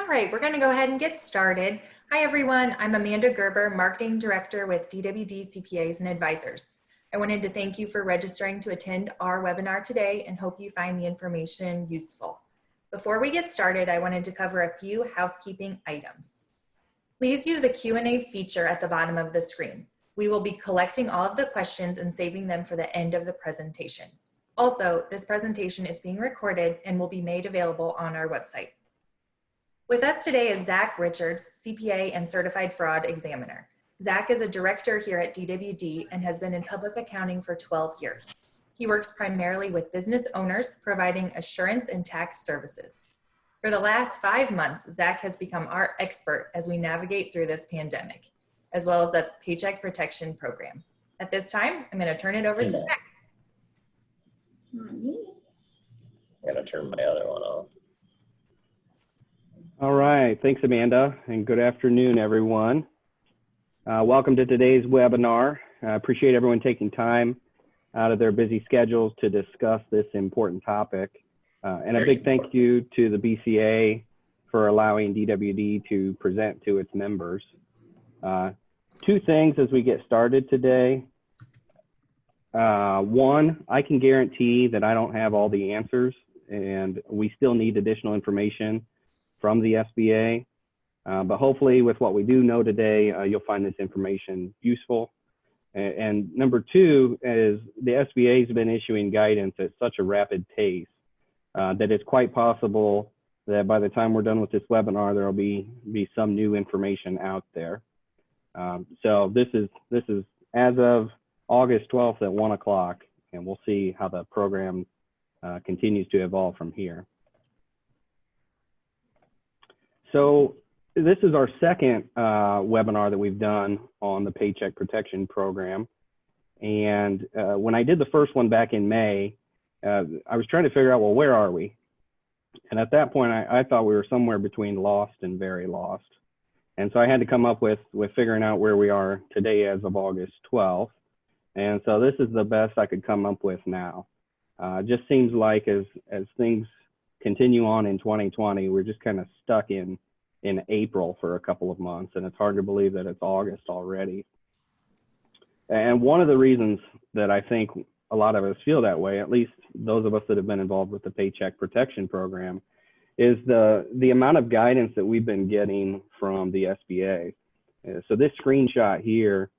right, we're going to go ahead and get started. Hi, everyone. I'm Amanda Gerber, Marketing Director with DWD CPAs and Advisors. I wanted to thank you for registering to attend our webinar today and hope you find the information useful. Before we get started, I wanted to cover a few housekeeping items. Please use the Q&A feature at the bottom of the screen. We will be collecting all of the questions and saving them for the end of the presentation. Also, this presentation is being recorded and will be made available on our website. With us today is Zach Richards, CPA and Certified Fraud Examiner. Zach is a director here at DWD and has been in public accounting for 12 years. He works primarily with business owners, providing assurance and tax services. For the last 5 months, Zach has become our expert as we navigate through this pandemic, as well as the Paycheck Protection Program. At this time, I'm going to turn it over to Zach. I'm going to turn my other one off. All right, thanks Amanda, and good afternoon everyone. Welcome to today's webinar. I appreciate everyone taking time out of their busy schedules to discuss this important topic. And a big thank you to the BCA for allowing DWD to present to its members. Two things as we get started today. One, I can guarantee that I don't have all the answers and we still need additional information from the SBA, but hopefully with what we do know today, you'll find this information useful. And number two is the SBA has been issuing guidance at such a rapid pace that it's quite possible that by the time we're done with this webinar, there'll be some new information out there. So this is as of August 12th at 1 o'clock, and we'll see how the program continues to evolve from here. So this is our second webinar that we've done on the Paycheck Protection Program. And when I did the first one back in May, I was trying to figure out, well, where are we? And at that point, I thought we were somewhere between lost and very lost. And so I had to come up with figuring out where we are today as of August 12th. And so this is the best I could come up with now. Just seems like as things continue on in 2020, we're just kind of stuck in April for a couple of months, and it's hard to believe that it's August already. And one of the reasons that I think a lot of us feel that way, at least those of us that have been involved with the Paycheck Protection Program, is the amount of guidance that we've been getting from the SBA. So this screenshot here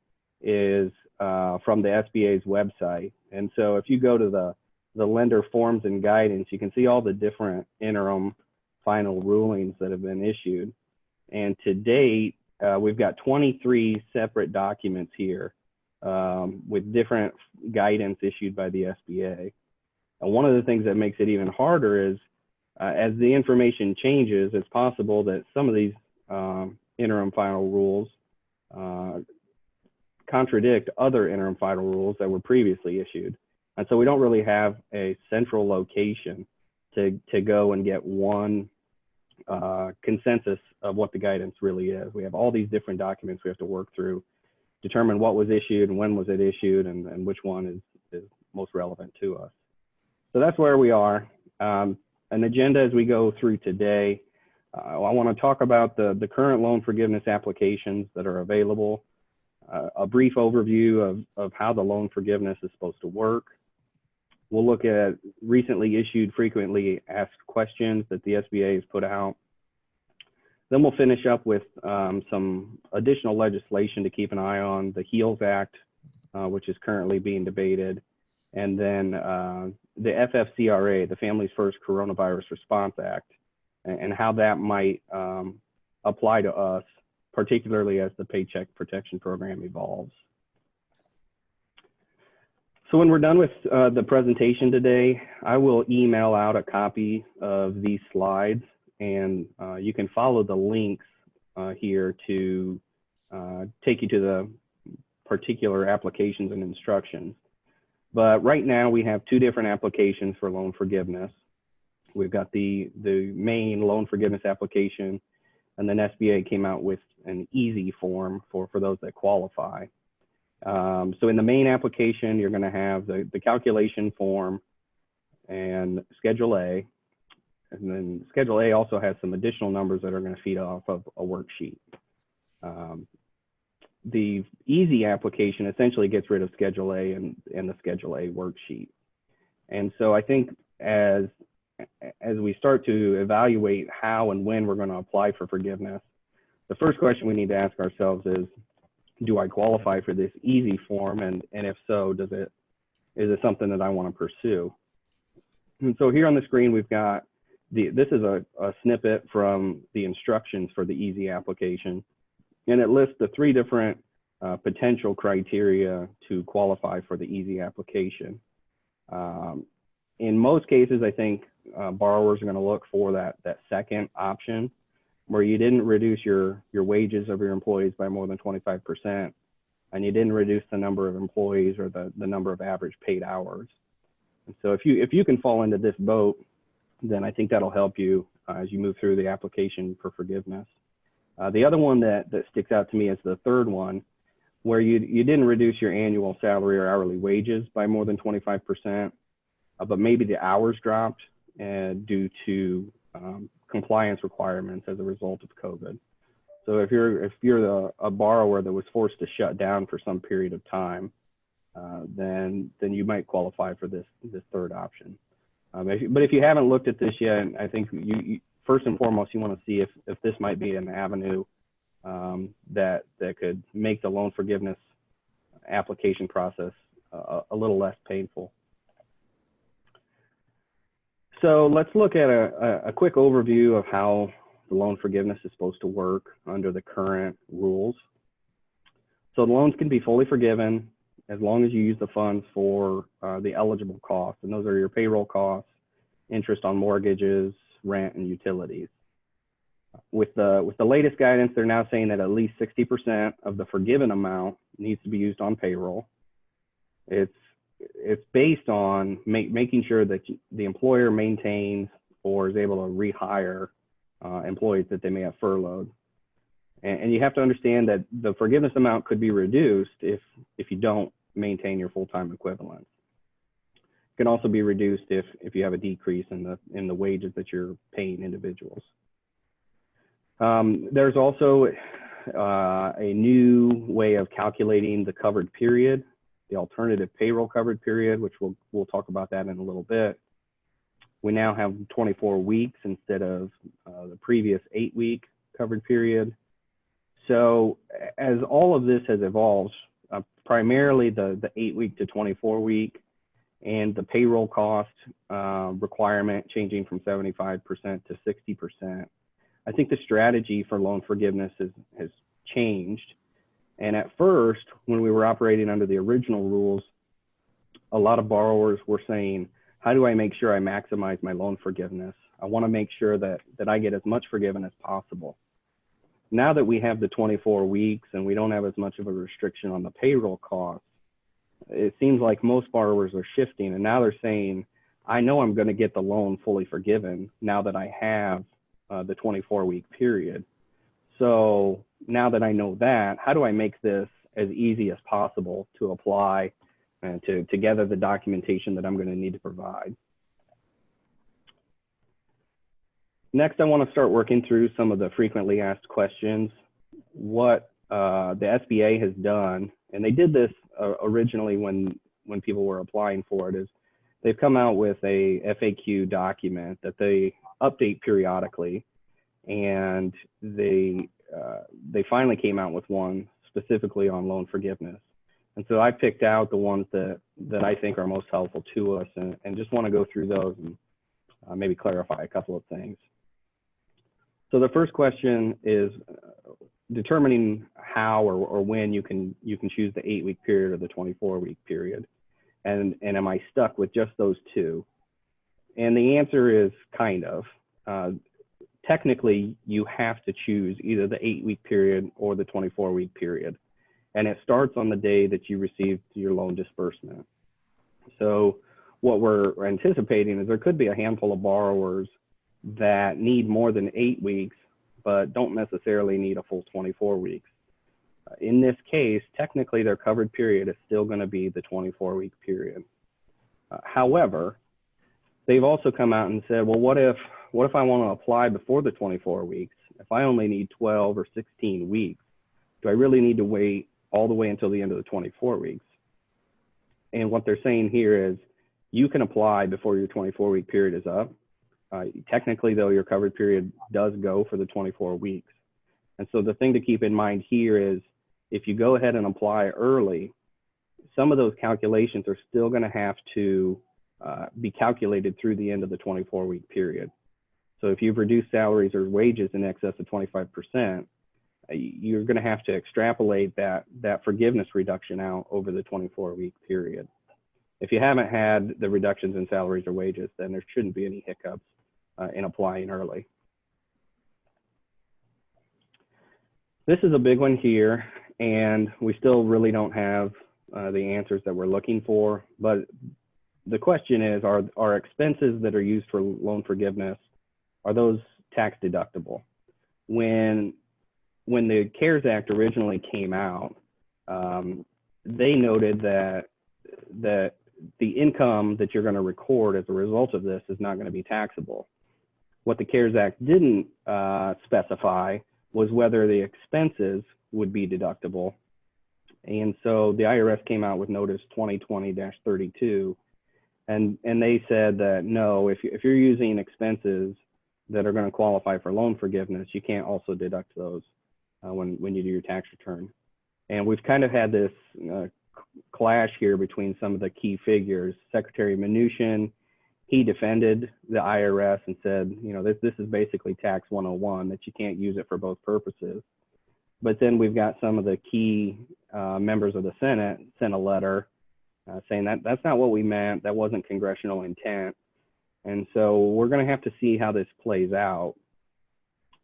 is from the SBA's website. And so if you go to the lender forms and guidance, you can see all the different interim final rulings that have been issued. And to date, we've got 23 separate documents here with different guidance issued by the SBA. And one of the things that makes it even harder is as the information changes, it's possible that some of these interim final rules contradict other interim final rules that were previously issued. And so we don't really have a central location to go and get one consensus of what the guidance really is. We have all these different documents we have to work through, determine what was issued and when was it issued and which one is most relevant to us. So that's where we are. An agenda as we go through today, I want to talk about the current loan forgiveness applications that are available, a brief overview of how the loan forgiveness is supposed to work. We'll look at recently issued frequently asked questions that the SBA has put out. Then we'll finish up with some additional legislation to keep an eye on, the HEALS Act, which is currently being debated, and then the FFCRA, the Families First Coronavirus Response Act, and how that might apply to us, particularly as the Paycheck Protection Program evolves. So when we're done with the presentation today, I will email out a copy of these slides, and you can follow the links here to take you to the particular applications and instructions. But right now we have two different applications for loan forgiveness. We've got the main loan forgiveness application, and then SBA came out with an easy form for those that qualify. So in the main application, you're going to have the calculation form and Schedule A. And then Schedule A also has some additional numbers that are going to feed off of a worksheet. The easy application essentially gets rid of Schedule A and the Schedule A worksheet. And so I think as we start to evaluate how and when we're going to apply for forgiveness, the first question we need to ask ourselves is, do I qualify for this easy form? And if so, is it something that I want to pursue? And so here on the screen, we've got this is a snippet from the instructions for the easy application. And it lists the 3 different potential criteria to qualify for the easy application. In most cases, I think borrowers are going to look for that second option, where you didn't reduce your wages of your employees by more than 25%, and you didn't reduce the number of employees or the number of average paid hours. And so if you can fall into this boat, then I think that'll help you as you move through the application for forgiveness. The other one that sticks out to me is the third one, where you didn't reduce your annual salary or hourly wages by more than 25%, but maybe the hours dropped due to compliance requirements as a result of COVID. So if you're a borrower that was forced to shut down for some period of time, then you might qualify for this third option. But if you haven't looked at this yet, I think you first and foremost, you want to see if this might be an avenue that could make the loan forgiveness application process a little less painful. So let's look at a quick overview of how the loan forgiveness is supposed to work under the current rules. So the loans can be fully forgiven as long as you use the funds for the eligible costs, and those are your payroll costs, interest on mortgages, rent, and utilities. With the latest guidance, they're now saying that at least 60% of the forgiven amount needs to be used on payroll. It's based on making sure that the employer maintains or is able to rehire employees that they may have furloughed. And you have to understand that the forgiveness amount could be reduced if you don't maintain your full-time equivalent. It can also be reduced if you have a decrease in the wages that you're paying individuals. There's also a new way of calculating the covered period, the alternative payroll covered period, which we'll talk about that in a little bit. We now have 24 weeks instead of the previous 8-week covered period. So as all of this has evolved, primarily the 8-week to 24-week and the payroll cost requirement changing from 75% to 60%, I think the strategy for loan forgiveness has changed. And at first, when we were operating under the original rules, a lot of borrowers were saying, how do I make sure I maximize my loan forgiveness? I want to make sure that I get as much forgiven as possible. Now that we have the 24 weeks and we don't have as much of a restriction on the payroll costs, it seems like most borrowers are shifting, and now they're saying, I know I'm going to get the loan fully forgiven now that I have the 24-week period. So now that I know that, how do I make this as easy as possible to apply and to gather the documentation that I'm going to need to provide? Next, I want to start working through some of the frequently asked questions. What the SBA has done, and they did this originally when people were applying for it, is they've come out with a FAQ document that they update periodically, and they finally came out with one specifically on loan forgiveness. And so I picked out the ones that I think are most helpful to us, and just want to go through those and maybe clarify a couple of things. So the first question is determining how or when you can choose the 8-week period or the 24-week period, and am I stuck with just those two? And the answer is kind of. Technically, you have to choose either the 8-week period or the 24-week period, and it starts on the day that you received your loan disbursement. So what we're anticipating is there could be a handful of borrowers that need more than 8 weeks, but don't necessarily need a full 24 weeks. In this case, technically their covered period is still going to be the 24-week period. However, they've also come out and said, well, what if what if I want to apply before the 24 weeks? If I only need 12 or 16 weeks, do I really need to wait all the way until the end of the 24 weeks? And what they're saying here is you can apply before your 24-week period is up. Technically, though, your covered period does go for the 24 weeks. And so the thing to keep in mind here is if you go ahead and apply early, some of those calculations are still going to have to be calculated through the end of the 24-week period. So if you've reduced salaries or wages in excess of 25%, you're going to have to extrapolate that forgiveness reduction out over the 24-week period. If you haven't had the reductions in salaries or wages, then there shouldn't be any hiccups in applying early. This is a big one here, and we still really don't have the answers that we're looking for. But the question is, are expenses that are used for loan forgiveness, are those tax deductible? When the CARES Act originally came out, they noted that the income that you're going to record as a result of this is not going to be taxable. What the CARES Act didn't specify was whether the expenses would be deductible. And so the IRS came out with notice 2020-32, and they said that no, if you're using expenses that are going to qualify for loan forgiveness, you can't also deduct those when you do your tax return. And we've kind of had this clash here between some of the key figures. Secretary Mnuchin, he defended the IRS and said, you know, this is basically tax 101, that you can't use it for both purposes. But then we've got some of the key members of the Senate sent a letter saying that that's not what we meant, that wasn't congressional intent. And so we're going to have to see how this plays out.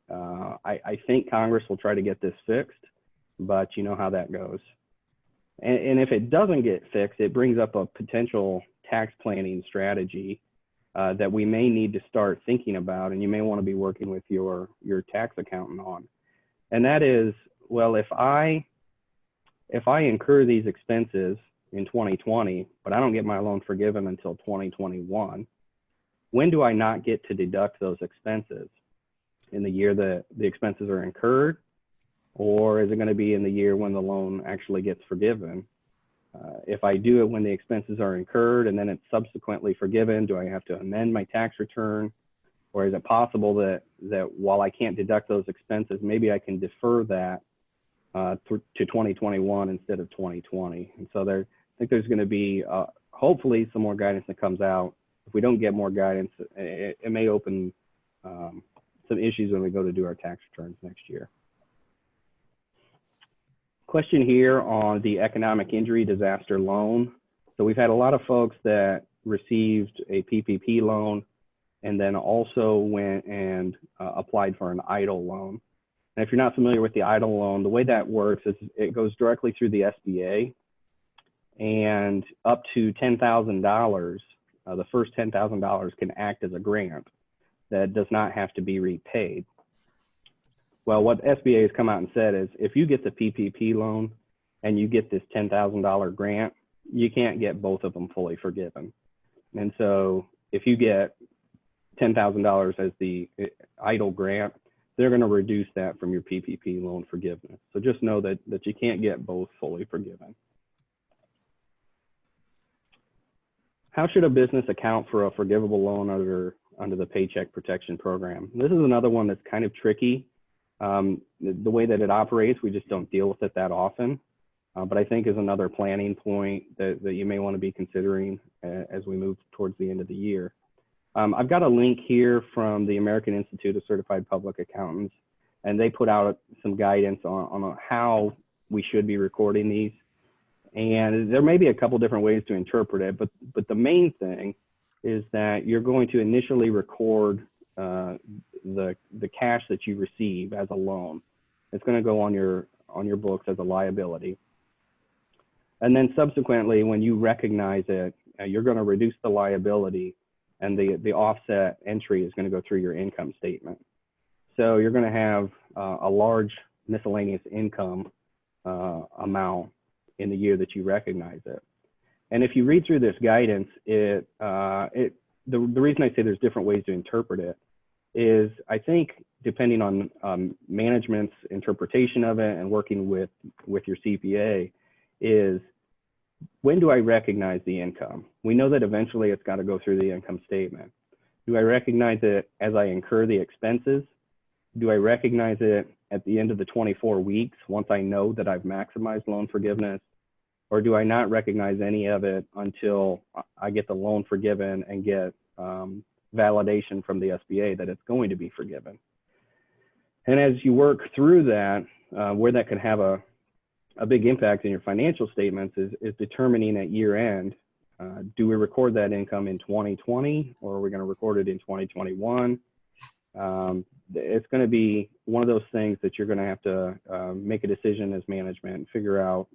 I think Congress will try to get this fixed, but you know how that goes. And if it doesn't get fixed, it brings up a potential tax planning strategy that we may need to start thinking about, and you may want to be working with your tax accountant on. And that is, well, if I incur these expenses in 2020, but I don't get my loan forgiven until 2021, when do I not get to deduct those expenses? In the year that the expenses are incurred, or is it going to be in the year when the loan actually gets forgiven? If I do it when the expenses are incurred and then it's subsequently forgiven, do I have to amend my tax return? Or is it possible that while I can't deduct those expenses, maybe I can defer that to 2021 instead of 2020? And so I think there's going to be hopefully some more guidance that comes out. If we don't get more guidance, it may open some issues when we go to do our tax returns next year. Question here on the economic injury disaster loan. So we've had a lot of folks that received a PPP loan and then also went and applied for an EIDL loan. And if you're not familiar with the EIDL loan, the way that works is it goes directly through the SBA, and up to $10,000, the first $10,000 can act as a grant that does not have to be repaid. Well, what SBA has come out and said is if you get the PPP loan and you get this $10,000 grant, you can't get both of them fully forgiven. And so if you get $10,000 as the EIDL grant, they're going to reduce that from your PPP loan forgiveness. So just know that you can't get both fully forgiven. How should a business account for a forgivable loan under the Paycheck Protection Program? This is another one that's kind of tricky. The way that it operates, we just don't deal with it that often. But I think is another planning point that you may want to be considering as we move towards the end of the year. I've got a link here from the American Institute of Certified Public Accountants, and they put out some guidance on how we should be recording these. And there may be a couple different ways to interpret it, but the main thing is that you're going to initially record the cash that you receive as a loan. It's going to go on your books as a liability. And then subsequently, when you recognize it, you're going to reduce the liability, and the offset entry is going to go through your income statement. So you're going to have a large miscellaneous income amount in the year that you recognize it. And if you read through this guidance, the reason I say there's different ways to interpret it is, I think, depending on management's interpretation of it and working with your CPA, is when do I recognize the income? We know that eventually it's got to go through the income statement. Do I recognize it as I incur the expenses? Do I recognize it at the end of the 24 weeks once I know that I've maximized loan forgiveness? Or do I not recognize any of it until I get the loan forgiven and get validation from the SBA that it's going to be forgiven? And as you work through that, where that can have a big impact in your financial statements is determining at year end, do we record that income in 2020 or are we going to record it in 2021? It's going to be one of those things that you're going to have to make a decision as management and figure out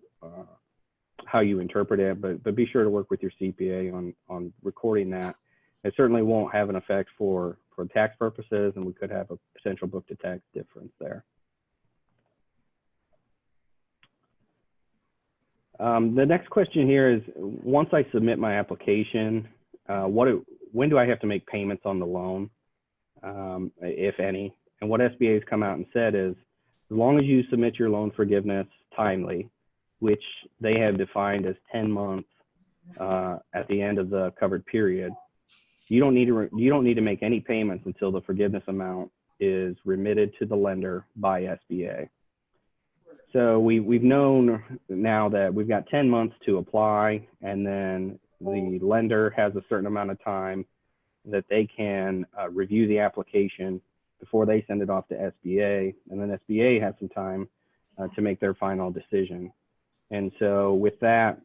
how you interpret it, but be sure to work with your CPA on recording that. It certainly won't have an effect for tax purposes, and we could have a potential book to tax difference there. The next question here is, once I submit my application, when do I have to make payments on the loan, if any? And what SBA has come out and said is, as long as you submit your loan forgiveness timely, which they have defined as 10 months at the end of the covered period, you don't need to make any payments until the forgiveness amount is remitted to the lender by SBA. So we've known now that we've got 10 months to apply, and then the lender has a certain amount of time that they can review the application before they send it off to SBA, and then SBA has some time to make their final decision. And so with that,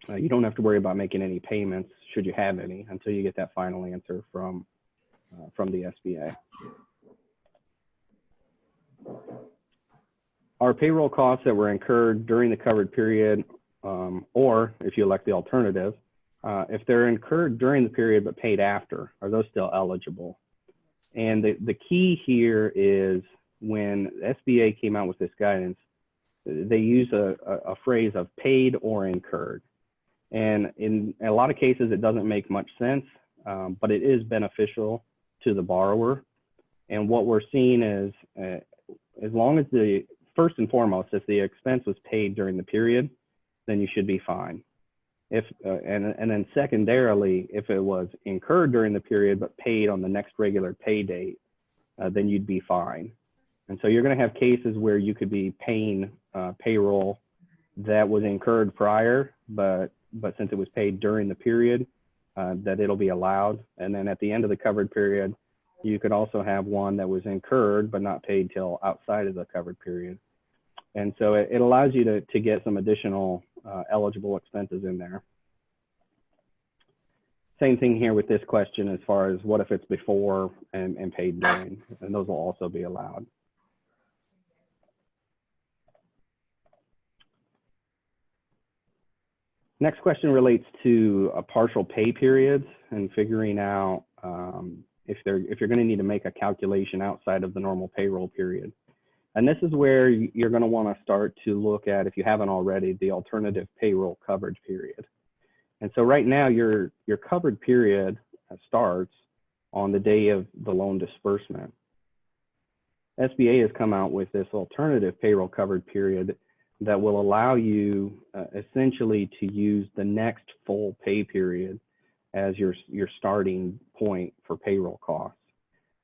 you don't have to worry about making any payments, should you have any, until you get that final answer from the SBA. Our payroll costs that were incurred during the covered period, or if you elect the alternative, if they're incurred during the period but paid after, are those still eligible? And the key here is, when SBA came out with this guidance, they use a phrase of paid or incurred. And in a lot of cases, it doesn't make much sense, but it is beneficial to the borrower. And what we're seeing is, as long as first and foremost, if the expense was paid during the period, then you should be fine. And then secondarily, if it was incurred during the period but paid on the next regular pay date, then you'd be fine. And so you're going to have cases where you could be paying payroll that was incurred prior, but since it was paid during the period, that it'll be allowed. And then at the end of the covered period, you could also have one that was incurred but not paid till outside of the covered period. And so it allows you to get some additional eligible expenses in there. Same thing here with this question as far as what if it's before and paid during, and those will also be allowed. Next question relates to partial pay periods and figuring out if you're going to need to make a calculation outside of the normal payroll period. And this is where you're going to want to start to look at, if you haven't already, the alternative payroll coverage period. And so right now, your covered period starts on the day of the loan disbursement. SBA has come out with this alternative payroll covered period that will allow you essentially to use the next full pay period as your starting point for payroll costs.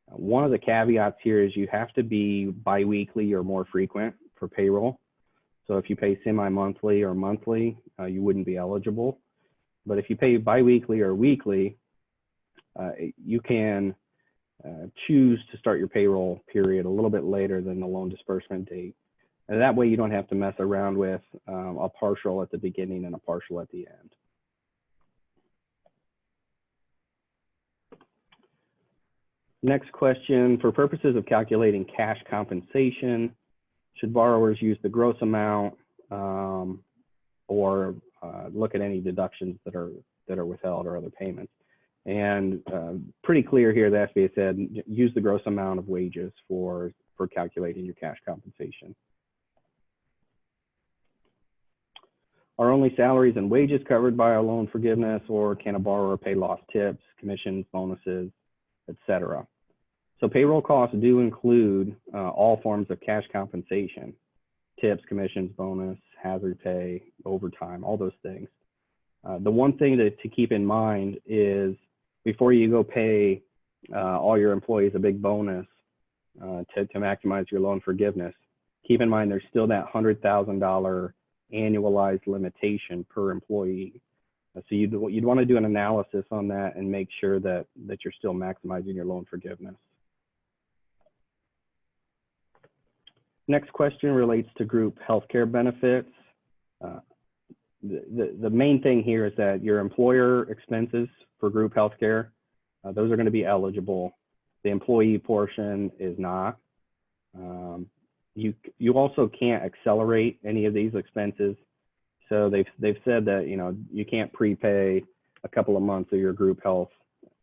One of the caveats here is you have to be biweekly or more frequent for payroll. So if you pay semi-monthly or monthly, you wouldn't be eligible. But if you pay biweekly or weekly, you can choose to start your payroll period a little bit later than the loan disbursement date. And that way you don't have to mess around with a partial at the beginning and a partial at the end. Next question, for purposes of calculating cash compensation, should borrowers use the gross amount or look at any deductions that are withheld or other payments? And pretty clear here, the SBA said use the gross amount of wages for calculating your cash compensation. Are only salaries and wages covered by a loan forgiveness, or can a borrower pay lost tips, commissions, bonuses, etc.? So payroll costs do include all forms of cash compensation, tips, commissions, bonus, hazard pay, overtime, all those things. The one thing to keep in mind is before you go pay all your employees a big bonus to maximize your loan forgiveness, keep in mind there's still that $100,000 annualized limitation per employee. So you'd want to do an analysis on that and make sure that you're still maximizing your loan forgiveness. Next question relates to group healthcare benefits. The main thing here is that your employer expenses for group healthcare, those are going to be eligible. The employee portion is not. You also can't accelerate any of these expenses. So they've said that you can't prepay a couple of months of your group health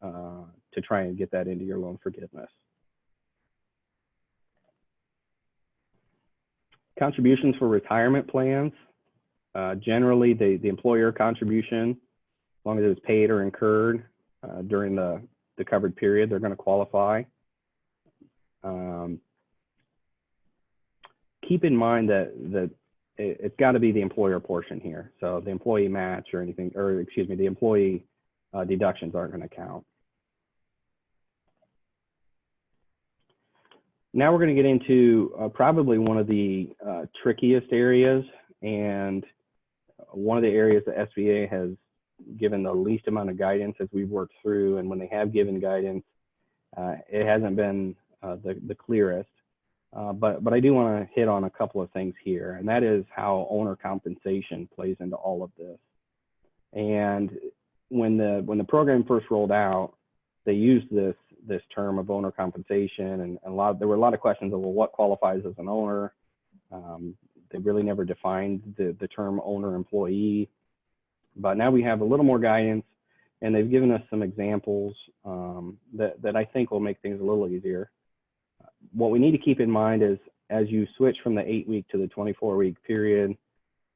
to try and get that into your loan forgiveness. Contributions for retirement plans. Generally, the employer contribution, as long as it's paid or incurred during the covered period, they're going to qualify. Keep in mind that it's got to be the employer portion here. So the employee match or anything, or excuse me, the employee deductions aren't going to count. Now we're going to get into probably one of the trickiest areas, and one of the areas the SBA has given the least amount of guidance as we've worked through. And when they have given guidance, it hasn't been the clearest. But I do want to hit on a couple of things here, and that is how owner compensation plays into all of this. And when the program first rolled out, they used this term of owner compensation, and there were a lot of questions of, well, what qualifies as an owner? They really never defined the term owner employee. But now we have a little more guidance, and they've given us some examples that I think will make things a little easier. What we need to keep in mind is as you switch from the 8-week to the 24-week period,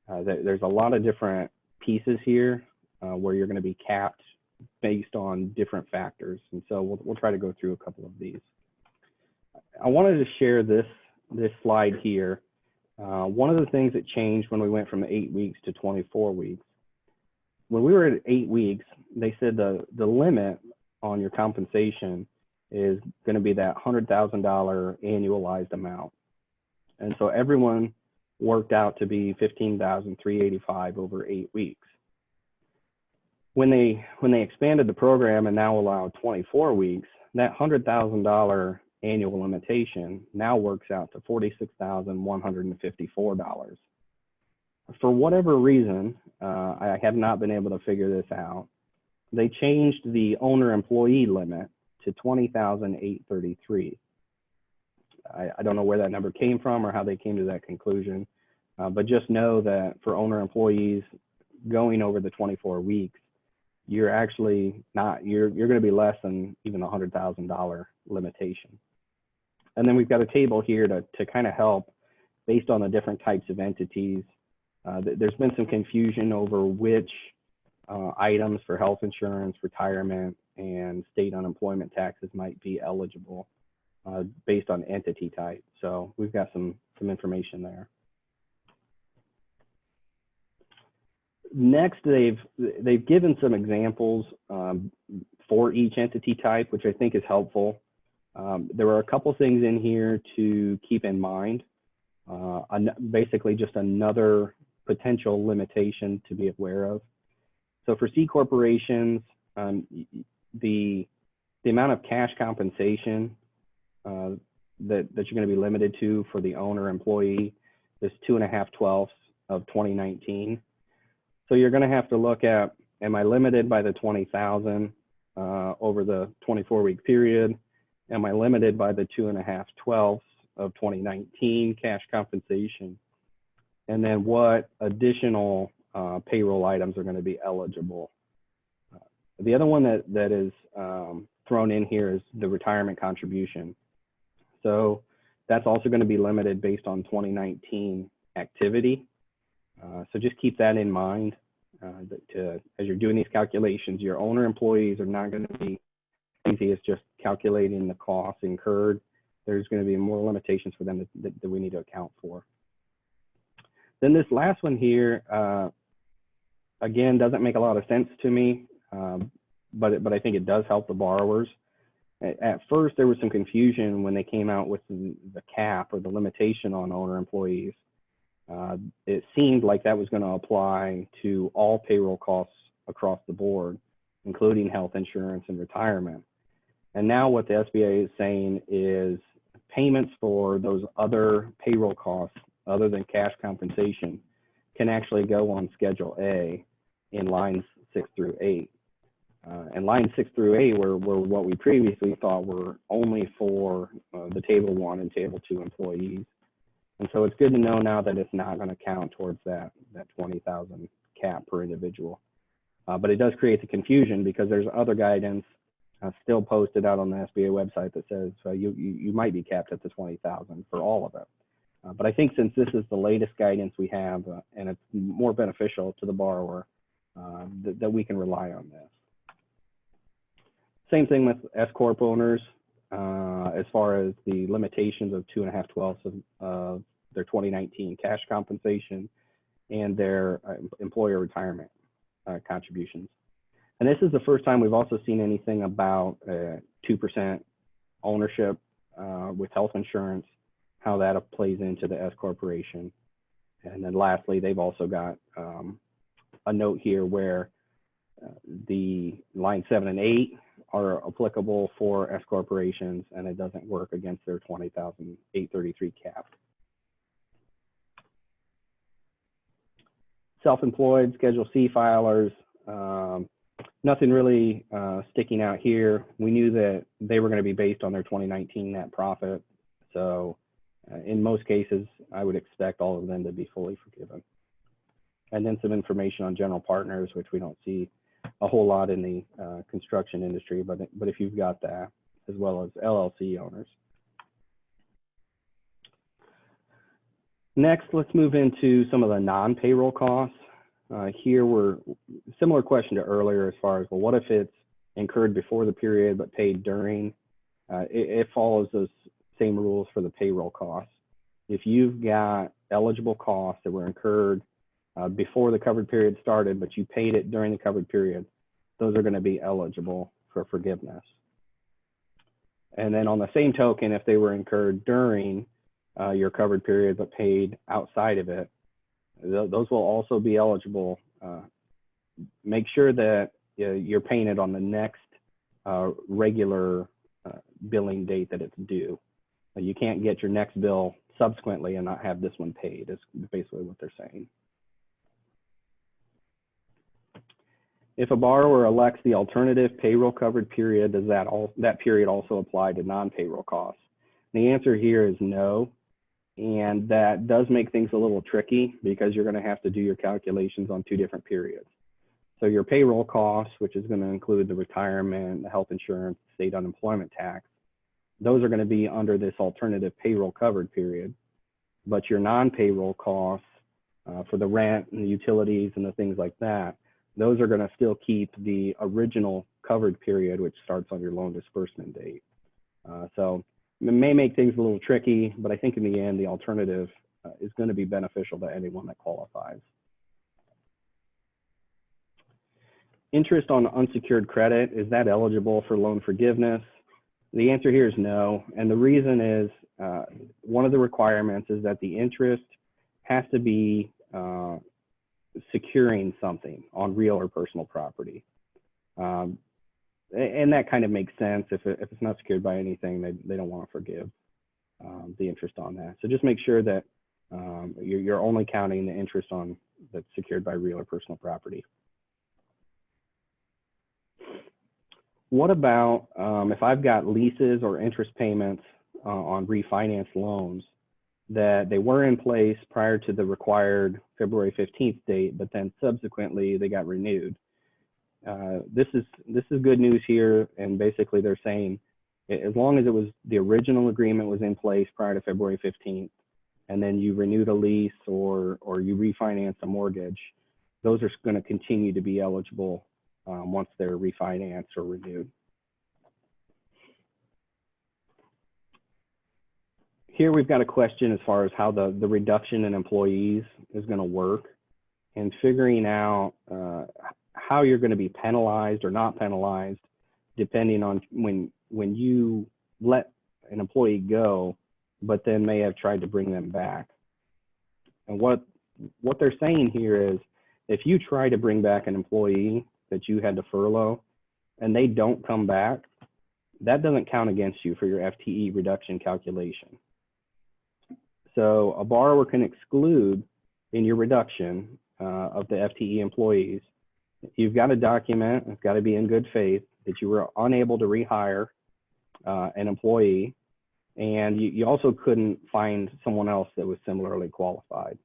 there's a lot of different pieces here where you're going to be capped based on different factors. And so we'll try to go through a couple of these. I wanted to share this slide here. One of the things that changed when we went from 8 weeks to 24 weeks, when we were at 8 weeks, they said the limit on your compensation is going to be that $100,000 annualized amount. And so everyone worked out to be $15,385 over 8 weeks. When they expanded the program and now allow 24 weeks, that $100,000 annual limitation now works out to $46,154. For whatever reason, I have not been able to figure this out. They changed the owner employee limit to $20,833. I don't know where that number came from or how they came to that conclusion, but just know that for owner employees going over the 24 weeks, you're actually not, you're going to be less than even the $100,000 limitation. And then we've got a table here to kind of help based on the different types of entities. There's been some confusion over which items for health insurance, retirement, and state unemployment taxes might be eligible based on entity type. So we've got some information there. Next, they've given some examples for each entity type, which I think is helpful. There were a couple things in here to keep in mind. Basically just another potential limitation to be aware of. So for C corporations, the amount of cash compensation that you're going to be limited to for the owner employee is 2.5/12 of 2019. So you're going to have to look at, am I limited by the 20,000 over the 24-week period? Am I limited by the 2.5/12 of 2019 cash compensation? And then what additional payroll items are going to be eligible? The other one that is thrown in here is the retirement contribution. So that's also going to be limited based on 2019 activity. So just keep that in mind as you're doing these calculations. Your owner employees are not going to be easy as just calculating the costs incurred, there's going to be more limitations for them that we need to account for. Then this last one here, again, doesn't make a lot of sense to me, but I think it does help the borrowers. At first, there was some confusion when they came out with the cap or the limitation on owner employees. It seemed like that was going to apply to all payroll costs across the board, including health insurance and retirement. And now what the SBA is saying is payments for those other payroll costs, other than cash compensation, can actually go on Schedule A in lines 6 through 8. And lines 6 through 8 were what we previously thought were only for the Table 1 and Table 2 employees. And so it's good to know now that it's not going to count towards that 20,000 cap per individual. But it does create the confusion because there's other guidance still posted out on the SBA website that says you might be capped at the 20,000 for all of it. But I think since this is the latest guidance we have and it's more beneficial to the borrower, that we can rely on this. Same thing with S-Corp owners, as far as the limitations of 2.5/12 of their 2019 cash compensation and their employer retirement contributions. And this is the first time we've also seen anything about 2% ownership with health insurance, how that plays into the S corporation. And then lastly, they've also got a note here where the line 7 and 8 are applicable for S corporations, and it doesn't work against their 20,833 cap. Self-employed Schedule C filers, nothing really sticking out here. We knew that they were going to be based on their 2019 net profit. So in most cases, I would expect all of them to be fully forgiven. And then some information on general partners, which we don't see a whole lot in the construction industry, but if you've got that, as well as LLC owners. Next, let's move into some of the non-payroll costs. Here we're similar question to earlier as far as, well, what if it's incurred before the period but paid during? It follows those same rules for the payroll costs. If you've got eligible costs that were incurred before the covered period started, but you paid it during the covered period, those are going to be eligible for forgiveness. And then on the same token, if they were incurred during your covered period but paid outside of it, those will also be eligible. Make sure that you're paying it on the next regular billing date that it's due. You can't get your next bill subsequently and not have this one paid, is basically what they're saying. If a borrower elects the alternative payroll covered period, does that period also apply to non-payroll costs? The answer here is no. And that does make things a little tricky because you're going to have to do your calculations on two different periods. So your payroll costs, which is going to include the retirement, the health insurance, state unemployment tax, those are going to be under this alternative payroll covered period. But your non-payroll costs for the rent and the utilities and the things like that, those are going to still keep the original covered period, which starts on your loan disbursement date. So it may make things a little tricky, but I think in the end, the alternative is going to be beneficial to anyone that qualifies. Interest on unsecured credit, is that eligible for loan forgiveness? The answer here is no. And the reason is one of the requirements is that the interest has to be securing something on real or personal property. And that kind of makes sense. If it's not secured by anything, they don't want to forgive the interest on that. So just make sure that you're only counting the interest on that's secured by real or personal property. What about if I've got leases or interest payments on refinanced loans that they were in place prior to the required February 15th date, but then subsequently they got renewed? This is good news here, and basically they're saying as long as it was the original agreement was in place prior to February 15th, and then you renewed a lease or you refinance a mortgage, those are going to continue to be eligible once they're refinanced or renewed. here we've got a question as far as how the reduction in employees is going to work, and figuring out how you're going to be penalized or not penalized depending on when you let an employee go, but then may have tried to bring them back. And what they're saying here is, if you try to bring back an employee that you had to furlough and they don't come back, that doesn't count against you for your FTE reduction calculation. So a borrower can exclude in your reduction of the FTE employees. You've got to document, it's got to be in good faith, that you were unable to rehire an employee, and you also couldn't find someone else that was similarly qualified.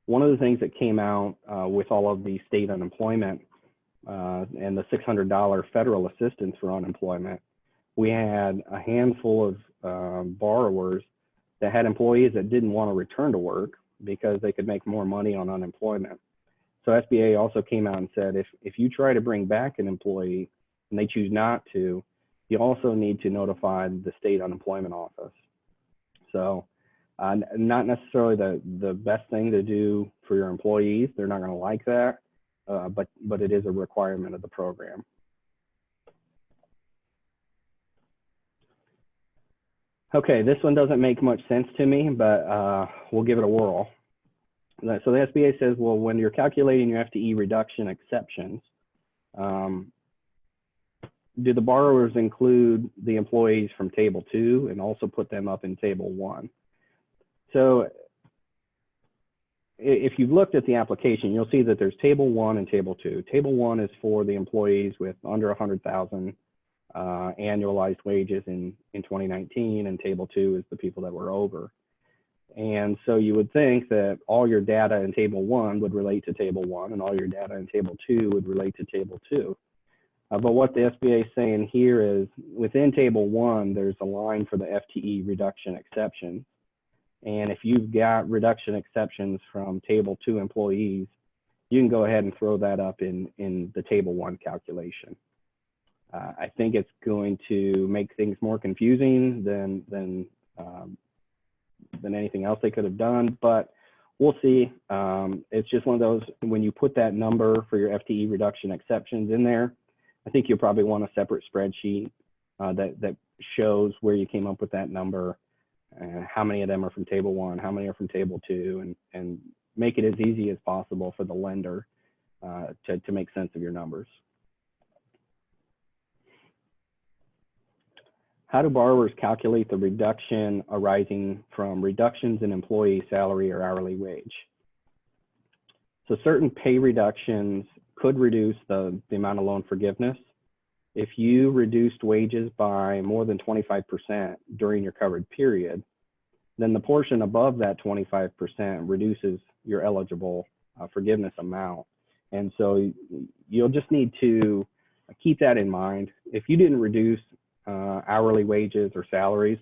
One of the things that came out with all of the state unemployment and the $600 federal assistance for unemployment, we had a handful of borrowers that had employees that didn't want to return to work because they could make more money on unemployment. So SBA also came out and said, if you try to bring back an employee and they choose not to, you also need to notify the state unemployment office. So not necessarily the best thing to do for your employees. They're not going to like that, but it is a requirement of the program. Okay, this one doesn't make much sense to me, but we'll give it a whirl. So the SBA says, well, when you're calculating your FTE reduction exceptions, do the borrowers include the employees from Table 2 and also put them up in Table 1? So if you've looked at the application, you'll see that there's Table 1 and Table 2. Table 1 is for the employees with under 100,000 annualized wages in 2019, and Table 2 is the people that were over. And so you would think that all your data in Table 1 would relate to Table 1, and all your data in Table 2 would relate to Table 2. But what the SBA is saying here is, within Table 1, there's a line for the FTE reduction exception. And if you've got reduction exceptions from Table 2 employees, you can go ahead and throw that up in the Table 1 calculation. I think it's going to make things more confusing than anything else they could have done, but we'll see. It's just one of those, when you put that number for your FTE reduction exceptions in there, I think you'll probably want a separate spreadsheet that shows where you came up with that number, how many of them are from Table 1, how many are from Table 2, and make it as easy as possible for the lender to make sense of your numbers. How do borrowers calculate the reduction arising from reductions in employee salary or hourly wage? So certain pay reductions could reduce the amount of loan forgiveness. If you reduced wages by more than 25% during your covered period, then the portion above that 25% reduces your eligible forgiveness amount. And so you'll just need to keep that in mind. If you didn't reduce hourly wages or salaries,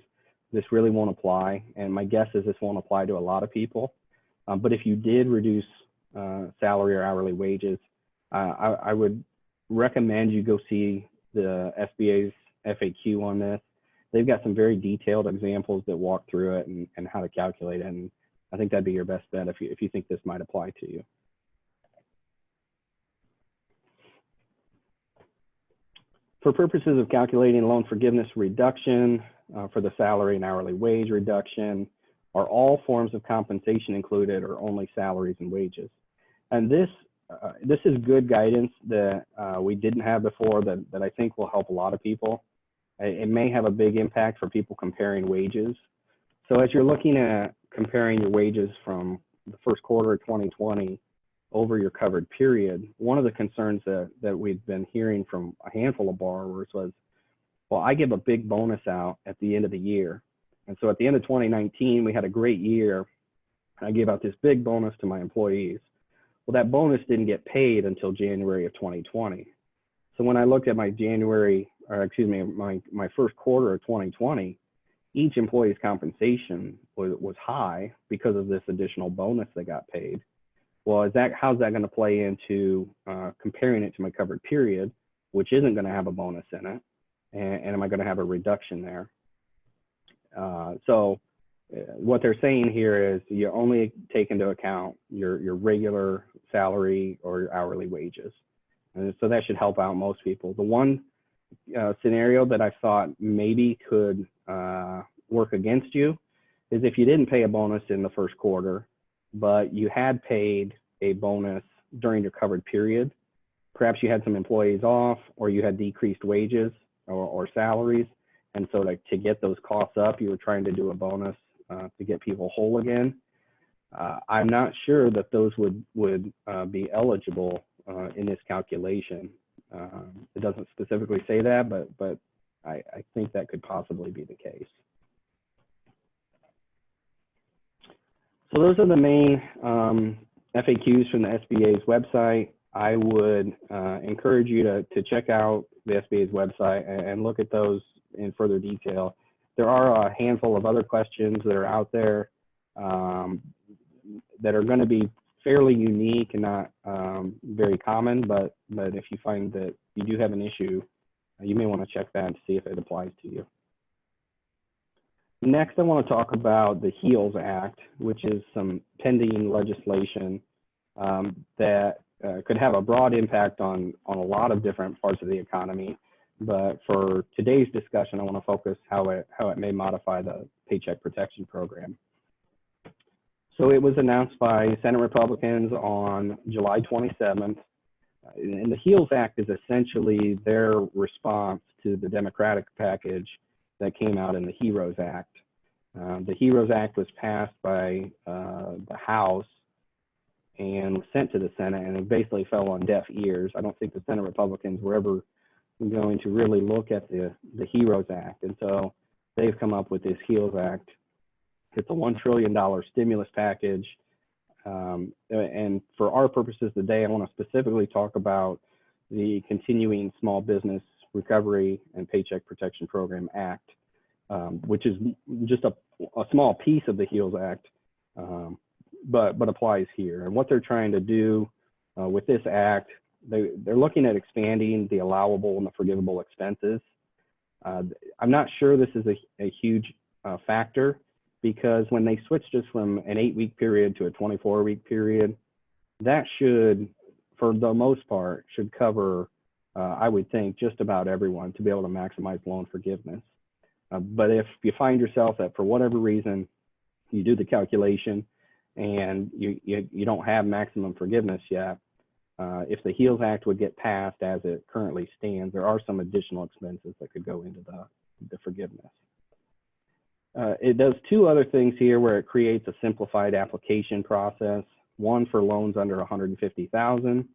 this really won't apply. And my guess is this won't apply to a lot of people. But if you did reduce salary or hourly wages, I would recommend you go see the SBA's FAQ on this. They've got some very detailed examples that walk through it and how to calculate it. And I think that'd be your best bet if you think this might apply to you. For purposes of calculating loan forgiveness reduction for the salary and hourly wage reduction, are all forms of compensation included or only salaries and wages? And this is good guidance that we didn't have before that I think will help a lot of people. It may have a big impact for people comparing wages. So as you're looking at comparing your wages from the first quarter of 2020 over your covered period, one of the concerns that we've been hearing from a handful of borrowers was, well, I give a big bonus out at the end of the year. And so at the end of 2019, we had a great year. I gave out this big bonus to my employees. Well, that bonus didn't get paid until January of 2020. So when I looked at my my first quarter of 2020, each employee's compensation was high because of this additional bonus they got paid. Well, how's that going to play into comparing it to my covered period, which isn't going to have a bonus in it, and am I going to have a reduction there? What they're saying here is you only take into account your regular salary or your hourly wages. And so that should help out most people. The one scenario that I thought maybe could work against you is if you didn't pay a bonus in the first quarter, but you had paid a bonus during your covered period. Perhaps you had some employees off, or you had decreased wages or salaries. And so to get those costs up, you were trying to do a bonus to get people whole again. I'm not sure that those would be eligible in this calculation. It doesn't specifically say that, but I think that could possibly be the case. So those are the main FAQs from the SBA's website. I would encourage you to check out the SBA's website and look at those in further detail. There are a handful of other questions that are out there that are going to be fairly unique and not very common, but if you find that you do have an issue, you may want to check that to see if it applies to you. Next, I want to talk about the HEALS Act, which is some pending legislation that could have a broad impact on a lot of different parts of the economy. But for today's discussion, I want to focus how it may modify the Paycheck Protection Program. So it was announced by Senate Republicans on July 27th. And the HEALS Act is essentially their response to the Democratic package that came out in the HEROES Act. The HEROES Act was passed by the House and was sent to the Senate, and it basically fell on deaf ears. I don't think the Senate Republicans were ever going to really look at the HEROES Act. And so they've come up with this HEALS Act. It's a $1 trillion stimulus package. And for our purposes today, I want to specifically talk about the Continuing Small Business Recovery and Paycheck Protection Program Act, which is just a small piece of the HEALS Act, but applies here. And what they're trying to do with this act, they're looking at expanding the allowable and the forgivable expenses. I'm not sure this is a huge factor, because when they switched us from an 8-week period to a 24-week period, that should, for the most part, should cover, I would think, just about everyone to be able to maximize loan forgiveness. But if you find yourself that for whatever reason, you do the calculation and you don't have maximum forgiveness yet, if the HEALS Act would get passed as it currently stands, there are some additional expenses that could go into the forgiveness. It does two other things here where it creates a simplified application process, one for loans under $150,000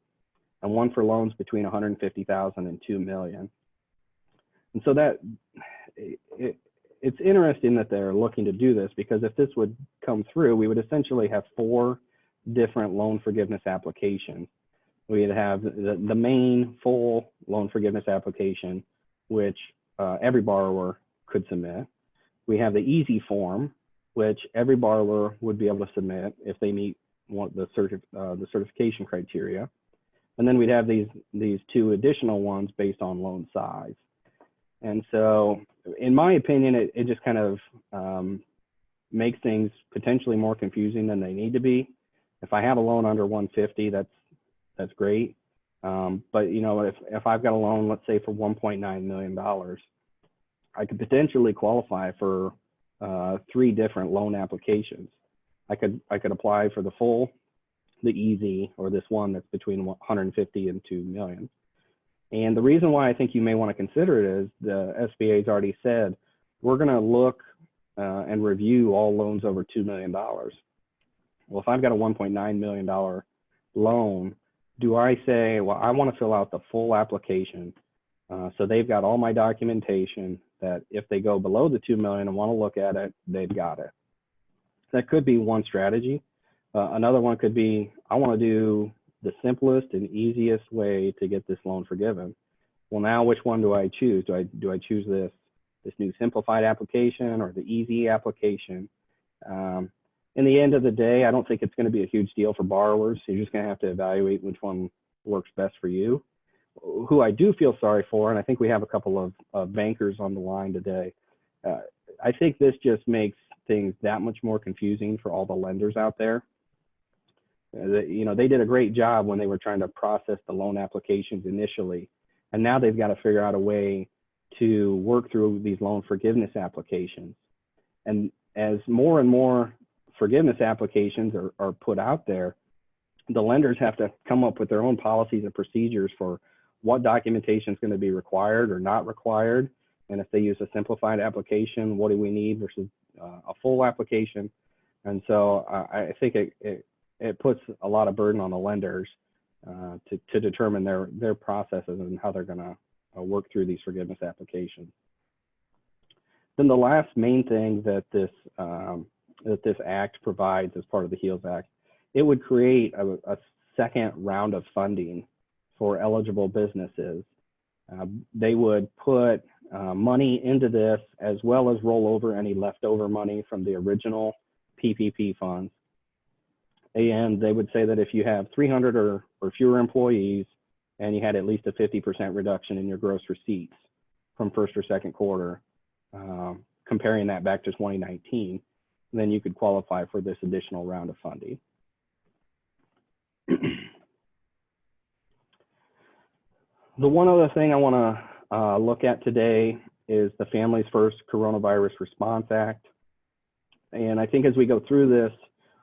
and one for loans between $150,000 and $2 million. And so that it's interesting that they're looking to do this, because if this would come through, we would essentially have 4 different loan forgiveness applications. We'd have the main full loan forgiveness application, which every borrower could submit. We have the easy form, which every borrower would be able to submit if they meet the certification criteria. And then we'd have these 2 additional ones based on loan size. And so, in my opinion, it just kind of makes things potentially more confusing than they need to be. If I have a loan under 150, that's great. But you know, if I've got a loan, let's say for $1.9 million, I could potentially qualify for 3 different loan applications. I could apply for the full, the easy, or this one that's between 150 and 2 million. And the reason why I think you may want to consider it is the SBA has already said, we're going to look and review all loans over $2 million. Well, if I've got a $1.9 million loan, do I say, well, I want to fill out the full application, so they've got all my documentation that if they go below the 2 million and want to look at it, they've got it. That could be one strategy. Another one could be, I want to do the simplest and easiest way to get this loan forgiven. Well, now which one do I choose? Do I choose this new simplified application or the easy application? In the end of the day, I don't think it's going to be a huge deal for borrowers. You're just going to have to evaluate which one works best for you. Who I do feel sorry for, and I think we have a couple of bankers on the line today, I think this just makes things that much more confusing for all the lenders out there. They did a great job when they were trying to process the loan applications initially, and now they've got to figure out a way to work through these loan forgiveness applications. And as more and more forgiveness applications are put out there, the lenders have to come up with their own policies and procedures for what documentation is going to be required or not required. And if they use a simplified application, what do we need versus a full application? And so I think it puts a lot of burden on the lenders to determine their processes and how they're going to work through these forgiveness applications. Then the last main thing that this act provides as part of the HEALS Act, it would create a second round of funding for eligible businesses. They would put money into this as well as roll over any leftover money from the original PPP funds. And they would say that if you have 300 or fewer employees and you had at least a 50% reduction in your gross receipts from first or second quarter, comparing that back to 2019, then you could qualify for this additional round of funding. The one other thing I want to look at today is the Families First Coronavirus Response Act. And I think as we go through this,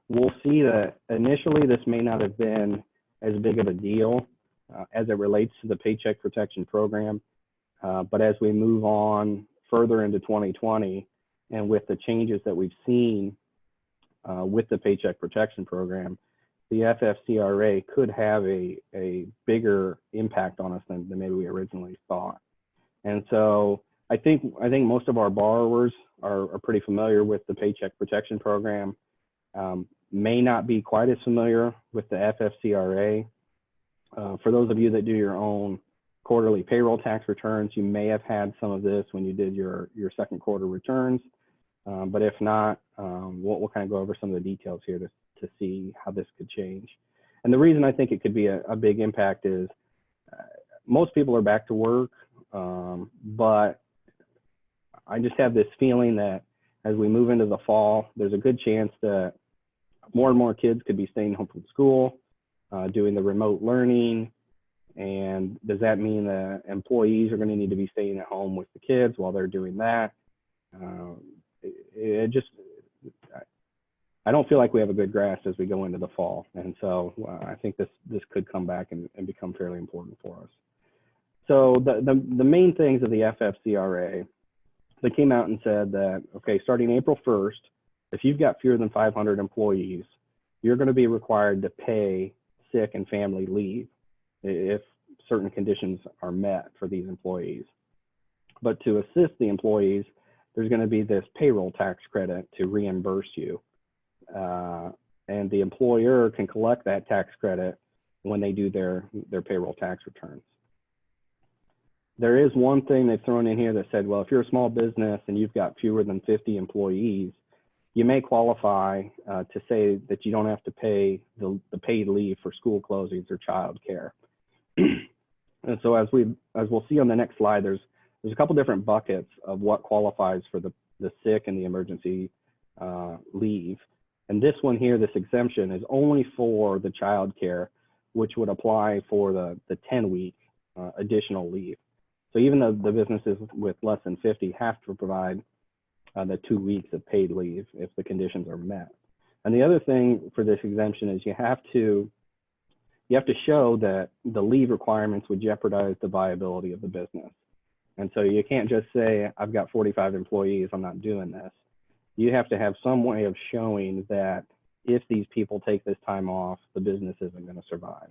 we'll see that initially this may not have been as big of a deal as it relates to the Paycheck Protection Program. But as we move on further into 2020 and with the changes that we've seen with the Paycheck Protection Program, the FFCRA could have a bigger impact on us than maybe we originally thought. And so I think most of our borrowers are pretty familiar with the Paycheck Protection Program, may not be quite as familiar with the FFCRA. For those of you that do your own quarterly payroll tax returns, you may have had some of this when you did your second quarter returns. But if not, we'll kind of go over some of the details here to see how this could change. And the reason I think it could be a big impact is most people are back to work, but I just have this feeling that as we move into the fall, there's a good chance that more and more kids could be staying home from school, doing the remote learning. And does that mean that employees are going to need to be staying at home with the kids while they're doing that? I don't feel like we have a good grasp as we go into the fall. And so I think this could come back and become fairly important for us. So the main things of the FFCRA, they came out and said that, okay, starting April 1st, if you've got fewer than 500 employees, you're going to be required to pay sick and family leave if certain conditions are met for these employees. But to assist the employees, there's going to be this payroll tax credit to reimburse you. And the employer can collect that tax credit when they do their payroll tax returns. There is one thing they've thrown in here that said, well, if you're a small business and you've got fewer than 50 employees, you may qualify to say that you don't have to pay the paid leave for school closings or child care. And so as we'll see on the next slide, there's a couple different buckets of what qualifies for the sick and the emergency leave. And this one here, this exemption, is only for the child care, which would apply for the 10-week additional leave. So even though the businesses with less than 50 have to provide the 2 weeks of paid leave if the conditions are met. And the other thing for this exemption is you have to show that the leave requirements would jeopardize the viability of the business. And so you can't just say, I've got 45 employees, I'm not doing this. You have to have some way of showing that if these people take this time off, the business isn't going to survive.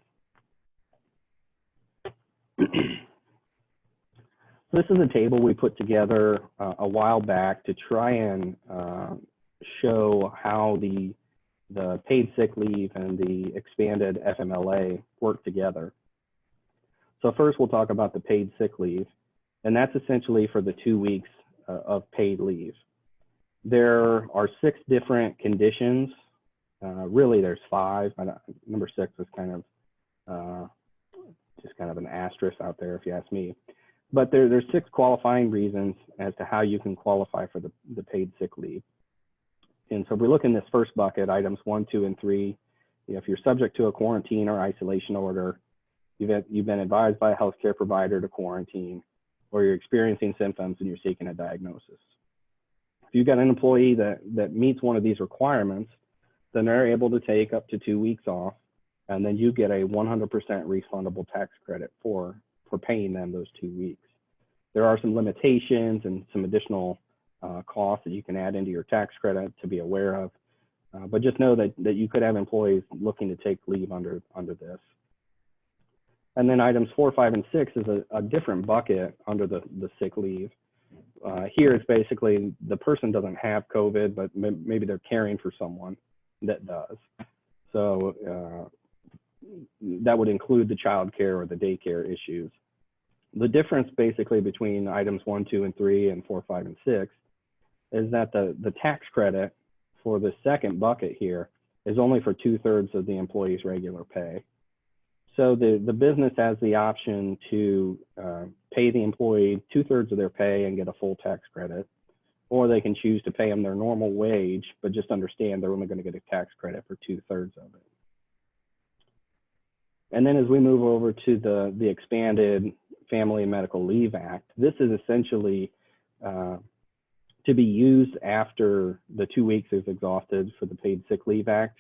This is a table we put together a while back to try and show how the paid sick leave and the expanded FMLA work together. So first we'll talk about the paid sick leave, and that's essentially for the 2 weeks of paid leave. There are 6 different conditions. Really, there's 5. Number 6 is kind of just kind of an asterisk out there, if you ask me. But there's 6 qualifying reasons as to how you can qualify for the paid sick leave. And so if we look in this first bucket, items 1, 2, and 3, if you're subject to a quarantine or isolation order, you've been advised by a healthcare provider to quarantine, or you're experiencing symptoms and you're seeking a diagnosis. If you've got an employee that meets one of these requirements, then they're able to take up to 2 weeks off, and then you get a 100% refundable tax credit for paying them those 2 weeks. There are some limitations and some additional costs that you can add into your tax credit to be aware of, but just know that you could have employees looking to take leave under this. And then items 4, 5, and 6 is a different bucket under the sick leave. Here it's basically the person doesn't have COVID, but maybe they're caring for someone that does. So that would include the child care or the daycare issues. The difference basically between items 1, 2, and 3, and 4, 5, and 6 is that the tax credit for the second bucket here is only for 2/3 of the employee's regular pay. So the business has the option to pay the employee 2/3 of their pay and get a full tax credit, or they can choose to pay them their normal wage, but just understand they're only going to get a tax credit for 2/3 of it. And then as we move over to the expanded Family and Medical Leave Act, this is essentially to be used after the 2 weeks is exhausted for the Paid Sick Leave Act.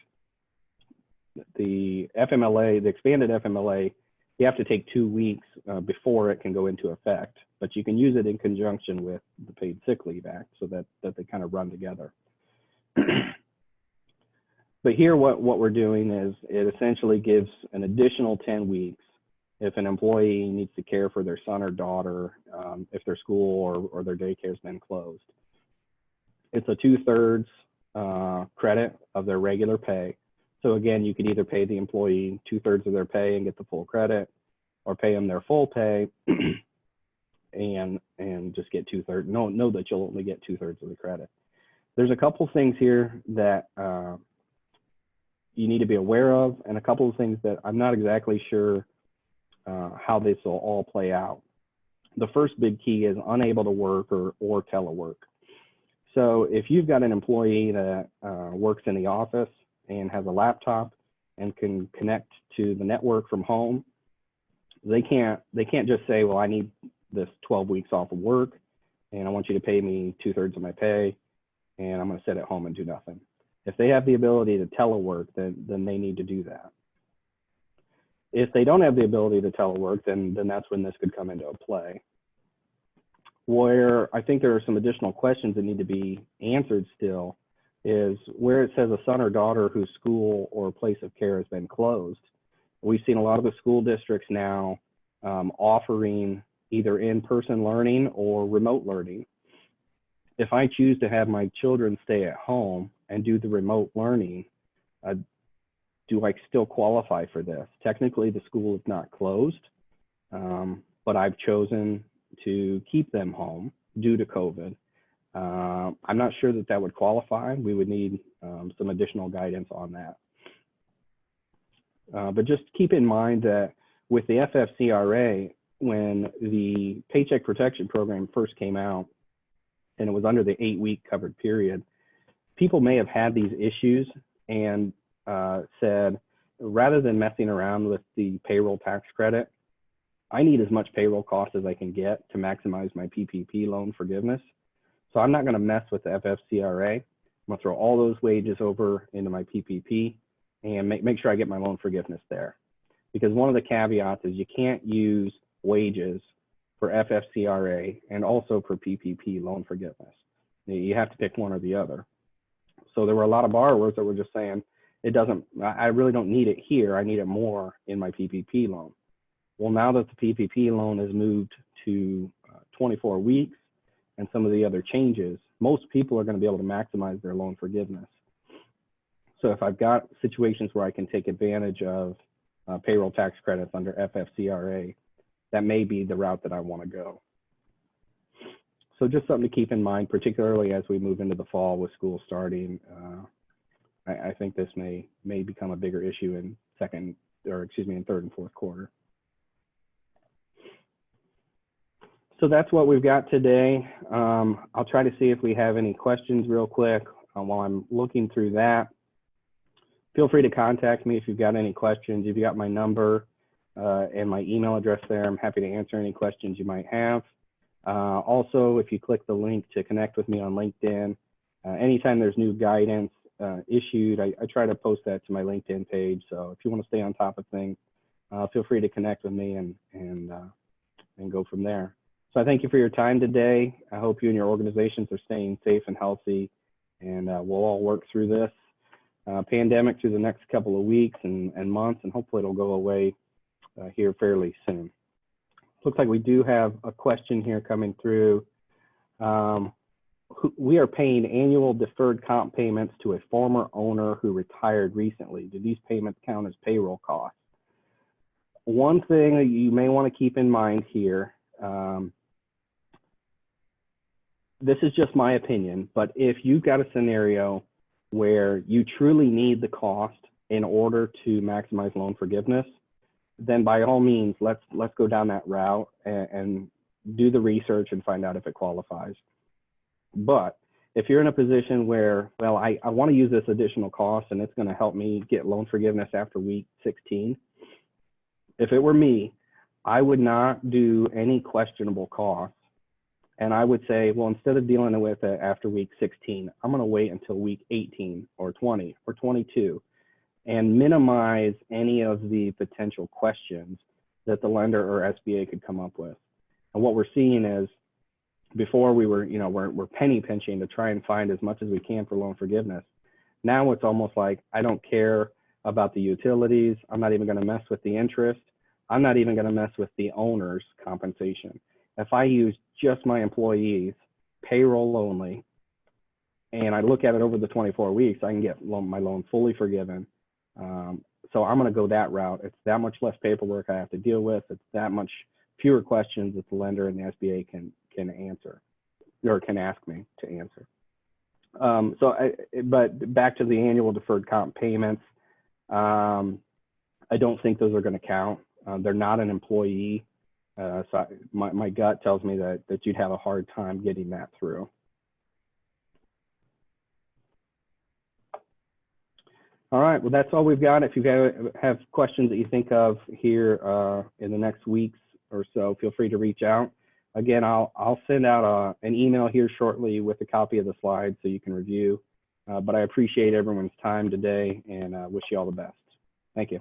The FMLA, the expanded FMLA, you have to take 2 weeks before it can go into effect, but you can use it in conjunction with the Paid Sick Leave Act so that they kind of run together. But here what we're doing is it essentially gives an additional 10 weeks if an employee needs to care for their son or daughter, if their school or their daycare has been closed. It's a 2/3 credit of their regular pay. So again, you could either pay the employee 2/3 of their pay and get the full credit, or pay them their full pay and just get 2/3. Know that you'll only get 2/3 of the credit. There's a couple things here that you need to be aware of, and a couple of things that I'm not exactly sure how this will all play out. The first big key is unable to work or telework. So if you've got an employee that works in the office and has a laptop and can connect to the network from home, they can't just say, well, I need this 12 weeks off of work and I want you to pay me 2/3 of my pay and I'm going to sit at home and do nothing. If they have the ability to telework, then they need to do that. If they don't have the ability to telework, then that's when this could come into play. Where I think there are some additional questions that need to be answered still is where it says a son or daughter whose school or place of care has been closed. We've seen a lot of the school districts now offering either in-person learning or remote learning. If I choose to have my children stay at home and do the remote learning, do I still qualify for this? Technically, the school is not closed, but I've chosen to keep them home due to COVID. I'm not sure that would qualify. We would need some additional guidance on that. But just keep in mind that with the FFCRA, when the Paycheck Protection Program first came out, and it was under the 8-week covered period, people may have had these issues and said, rather than messing around with the payroll tax credit, I need as much payroll cost as I can get to maximize my PPP loan forgiveness. So I'm not going to mess with the FFCRA. I'm going to throw all those wages over into my PPP and make sure I get my loan forgiveness there. Because one of the caveats is you can't use wages for FFCRA and also for PPP loan forgiveness. You have to pick one or the other. So there were a lot of borrowers that were just saying, I really don't need it here. I need it more in my PPP loan. Well, now that the PPP loan has moved to 24 weeks and some of the other changes, most people are going to be able to maximize their loan forgiveness. So if I've got situations where I can take advantage of payroll tax credits under FFCRA, that may be the route that I want to go. So just something to keep in mind, particularly as we move into the fall with school starting. I think this may become a bigger issue in third and fourth quarter. So that's what we've got today. I'll try to see if we have any questions real quick while I'm looking through that. Feel free to contact me if you've got any questions. If you got my number and my email address there, I'm happy to answer any questions you might have. Also, if you click the link to connect with me on LinkedIn, anytime there's new guidance issued, I try to post that to my LinkedIn page. So if you want to stay on top of things, feel free to connect with me and go from there. So I thank you for your time today. I hope you and your organizations are staying safe and healthy, and we'll all work through this pandemic through the next couple of weeks and months, and hopefully it'll go away here fairly soon. Looks like we do have a question here coming through. We are paying annual deferred comp payments to a former owner who retired recently. Do these payments count as payroll costs? One thing that you may want to keep in mind here, this is just my opinion, but if you've got a scenario where you truly need the cost in order to maximize loan forgiveness, then by all means, let's go down that route and do the research and find out if it qualifies. But if you're in a position where, well, I want to use this additional cost and it's going to help me get loan forgiveness after week 16, if it were me, I would not do any questionable costs. And I would say, well, instead of dealing with it after week 16, I'm going to wait until week 18 or 20 or 22 and minimize any of the potential questions that the lender or SBA could come up with. And what we're seeing is, before we were, we're penny pinching to try and find as much as we can for loan forgiveness. Now it's almost like, I don't care about the utilities. I'm not even going to mess with the interest. I'm not even going to mess with the owner's compensation. If I use just my employees, payroll only, and I look at it over the 24 weeks, I can get my loan fully forgiven. So I'm going to go that route. It's that much less paperwork I have to deal with. It's that much fewer questions that the lender and the SBA can answer or can ask me to answer. But back to the annual deferred comp payments, I don't think those are going to count. They're not an employee. So my gut tells me that you'd have a hard time getting that through. All right, well, that's all we've got. If you have questions that you think of here in the next weeks or so, feel free to reach out. Again, I'll send out an email here shortly with a copy of the slides so you can review. But I appreciate everyone's time today and wish you all the best. Thank you.